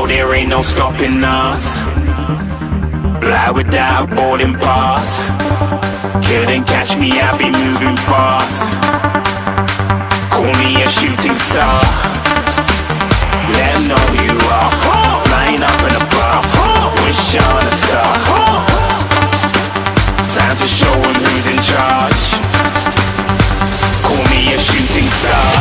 there ain't no stopping us. Fly without boarding pass. Couldn't catch me, I be moving fast. Call me a shooting star. Let 'em know who you are. Flying up in a bar. Wish on a star. Time to show 'em who's in charge. Call me a shooting star.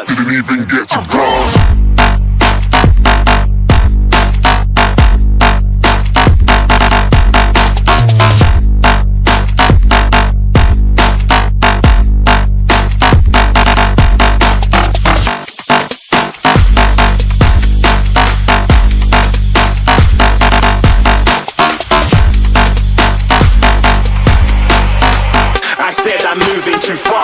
Didn't even get to cross. I said I'm moving too far.